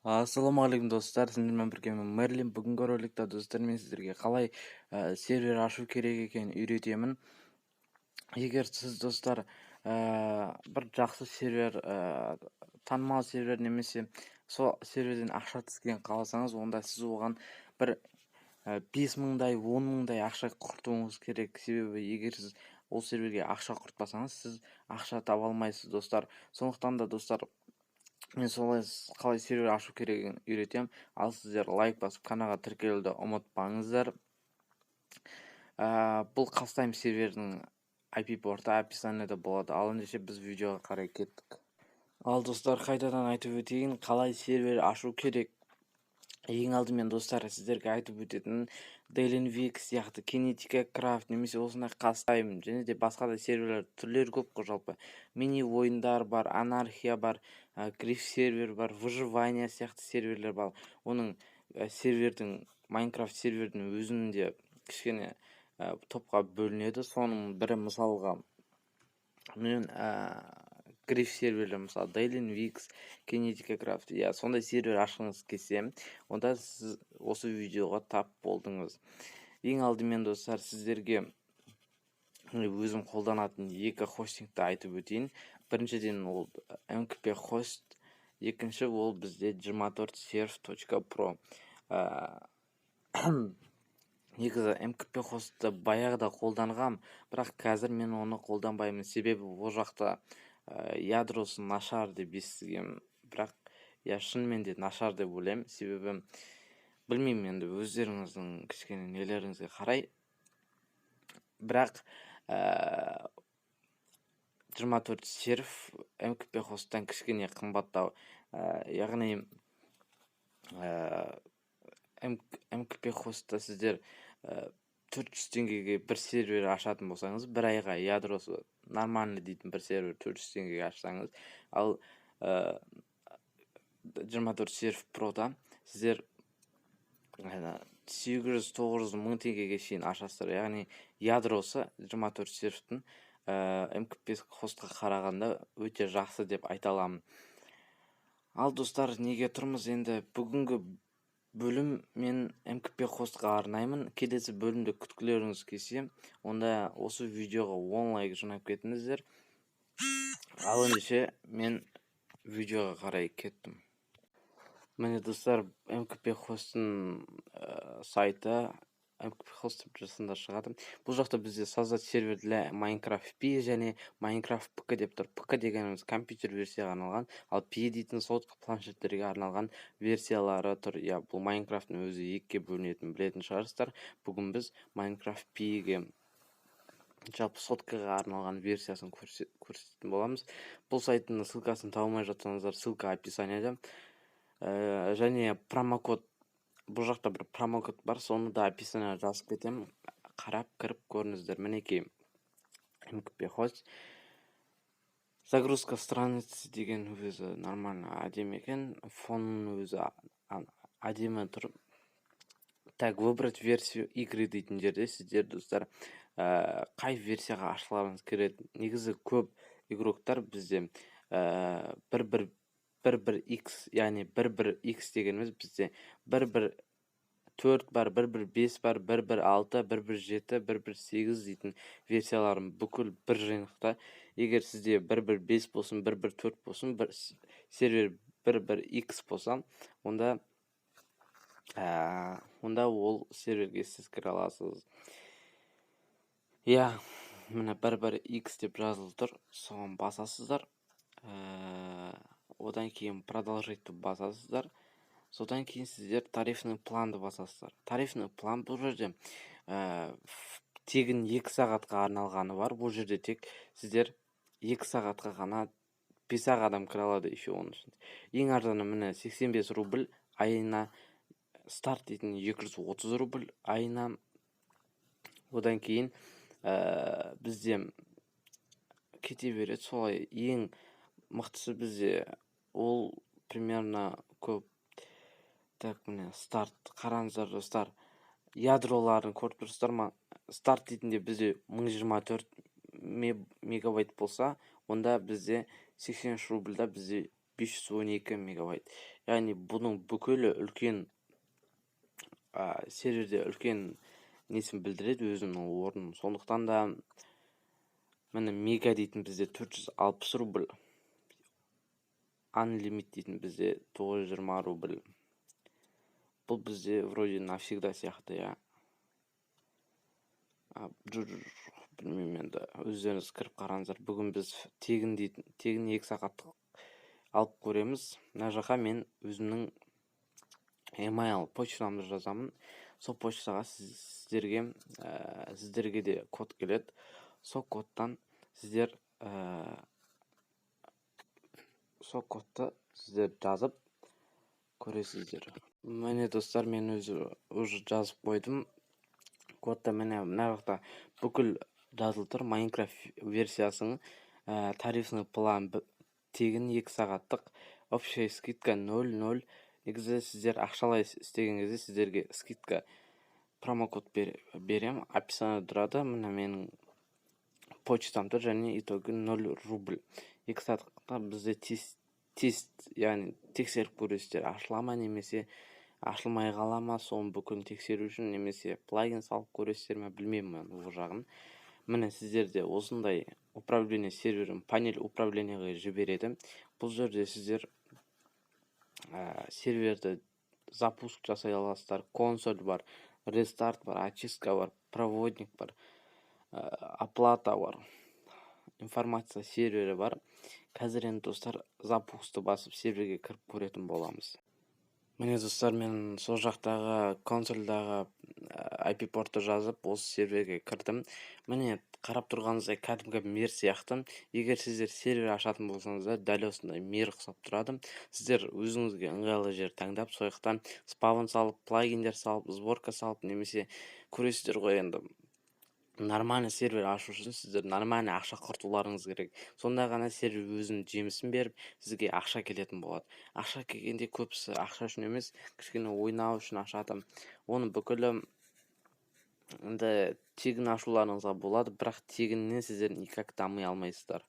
Ассалаумағалейкум достар, сіздермен бірге мен Мерлин. Бүгінгі роликта достар, мен сіздерге қалай сервер ашу керек екенін үйретемін. Егер сіз достар бір жақсы сервер, танымал сервер немесе сол серверден ақша түскен қаласаңыз, онда сіз оған бір 5 мыңдай 10 мыңдай ақша құртуыңыз керек. Себебі егер сіз ол серверге ақша құртпасаңыз, сіз ақша таба алмайсыз достар. Сондықтан да достар, мен солай қалай сервер ашу керегін үйретем. Ал сіздер лайк басып каналға тіркелуді ұмытпаңыздар. Бұл Қастайм сервердің IP порты описаниеда болады. Ал ендеше біз видеоға қарай кеттік. Ал достар, қайтадан айтып өтейін, қалай сервер ашу керек. Ең алдымен достар, сіздерге айтып өтетін DailyVix сияқты Kinetica Craft немесе осындай Қастайм және де басқа да серверлер түрлері көп қой жалпы. Мини ойындар бар, анархия бар, Гриф сервер бар, выживание сияқты серверлер бар. Оның сервердің, Майнкрафт сервердің өзінде кішкене топқа бөлінеді. Соның бірі мысалға мен Гриф серверлер, мысалы DailyVix, Kinetica Craft, сондай сервер ашқыңыз келсе, онда сіз осы видеоға тап болдыңыз. Ең алдымен достар, сіздерге өзім қолданатын екі хостингті айтып өтейін. Біріншіден ол MKP хост, екінші ол бізде 24serv.pro. Негізі MKP хостты баяғыда қолданғам, бірақ қазір мен оны қолданбаймын. Себебі ол жақта ядросы нашар деп естігем, бірақ шынымен де нашар деп ойлаймын. Себебі білмеймін, енді өздеріңіздің кішкене нелеріңізге қарай. Бірақ 24serv MKP хосттан кішкене қымбаттау. Яғни MKP хостта сіздер 400 теңгеге бір сервер ашатын болсаңыз, бір айға ядросы нормальный дейтін бір сервер 400 теңгеге ашсаңыз, ал 24serv Pro'да сіздер 800-900 мың теңгеге шейін ашасыздар. Яғни ядросы 24serv'тің MKP хостқа қарағанда өте жақсы деп айта аламын. Ал достар, неге тұрмыз енді? Бүгінгі бөлім мен MKP хостқа арнаймын. Келесі бөлімде күткілеріңіз келсе, онда осы видеоға 10 лайк жинап кетіңіздер. Ал ендеше мен видеоға қарай кеттім. Міне достар, MKP хосттың сайты MKP хост жасында шығады. Бұл жақта бізде создать сервер для Minecraft P және Minecraft PK деп тұр. PK дегеніміз компьютер версияға арналған, ал P дейтін сотка планшеттерге арналған версиялары тұр. Бұл Minecraft'ың өзі екіге бөлінетінін білетін шығарсыздар. Бүгін біз Minecraft P'ге, жалпы соткаға арналған версиясын көрсететін боламыз. Бұл сайттың ссылкасын табылмай жатсаңыздар, ссылка описаниеда. Және промокод, бұл жақта бір промокод бар, соны да описаниеда жазып кетем. Қарап кіріп көріңіздер. Мінекей MKP хост. Загрузка страницы деген өзі нормально әдемі екен. Фонның өзі әдемі тұр. Так, выбрать версию игры дейтін жерде сіздер достар қай версияға ашыларыңыз келеді. Негізі көп игроктар бізде 1.1x, яғни 1.1x дегеніміз бізде 1.1.4 бар, 1.1.5 бар, 1.1.6, 1.1.7, 1.1.8 дейтін версияларын бүкіл бір жиынықта. Егер сізде 1.1.5 болсын, 1.1.4 болсын, сервер 1.1.x болса, онда ол серверге сіз кіре аласыз. Міне 1.1.x деп жазылып тұр, соған басасыздар. Одан кейін продолжить басасыздар. Содан кейін сіздер тарифный планды басасыздар. Тарифный план бұл жерде тегін 2 сағатқа арналғаны бар. Бұл жерде тек сіздер 2 сағатқа ғана 5 адам кіре алады еще оның үшін. Ең арзаны міне 85 рубль айына, старт дейтін 230 рубль айына. Одан кейін бізде кете береді солай. Ең мықтысы бізде ол примерно көп. Так, міне старт қараңыздар достар. Ядроларын көріп тұрсыздар ма? Старт дейтінде бізде 1024 мегабайт болса, онда бізде 83 рубльда бізде 512 мегабайт. Яғни бұның бүкілі үлкен серверде үлкен несін білдіреді, өзінің орнын. Сондықтан да міне мега дейтін бізде 460 рубль, unlimited дейтін бізде 920 рубль. Бұл бізде вроде навсегда сияқты, я. Білмеймін енді, өздеріңіз кіріп қараңыздар. Бүгін біз тегін 2 сағаттық алып көреміз. Мына жаққа мен өзімнің email почтамды жазамын. Сол почтаға сіздерге де код келеді. Сол кодтан сіздер сол кодты сіздер жазып көресіздер. Міне достар, мен өзі уже жазып қойдым. Кодта міне мына жақта бүкіл жазылып тұр. Майнкрафт версиясының тарифный план тегін 2 сағаттық, общая скидка 0,0. Негізі сіздер ақшалай істеген кезде сіздерге скидка промокод берем. Описание тұрады. Міне менің почтам тұр, және итогі 0 рубль. 2 сағаттықта бізде тест, яғни тексеріп көресіздер. Ашылама немесе ашылмай қалама, соны бүкіл тексеру үшін, немесе плагин салып көресіздер ме, білмеймін ол жағын. Міне сіздерде осындай управление серверін панель управлениеға жібереді. Бұл жерде сіздер серверді запуск жасай аласыздар. Консоль бар, рестарт бар, очистка бар, проводник бар, оплата бар, информация сервері бар. Қазір енді достар запусқты басып серверге кіріп көретін боламыз. Міне достар, мен сол жақтағы консольдағы IP портты жазып, осы серверге кірдім. Міне қарап тұрғаныңыздай кәдімгі мер сияқты. Егер сіздер сервер ашатын болсаңыздар, дәл осындай мер ұқсап тұрады. Сіздер өзіңізге ыңғайлы жер таңдап, сояқтан спавн салып, плагиндер салып, сборка салып, немесе көресіздер ғой енді. Нормальный сервер ашу үшін сіздер нормальный ақша құртуларыңыз керек. Сонда ғана сервер өзінің жемісін беріп, сізге ақша келетін болады. Ақша келгенде көбісі ақша үшін емес, кішкене ойнау үшін ашады. Оны бүкілі енді тегін ашуларыңызға болады, бірақ тегіннен сіздер никак дамый алмайсыздар.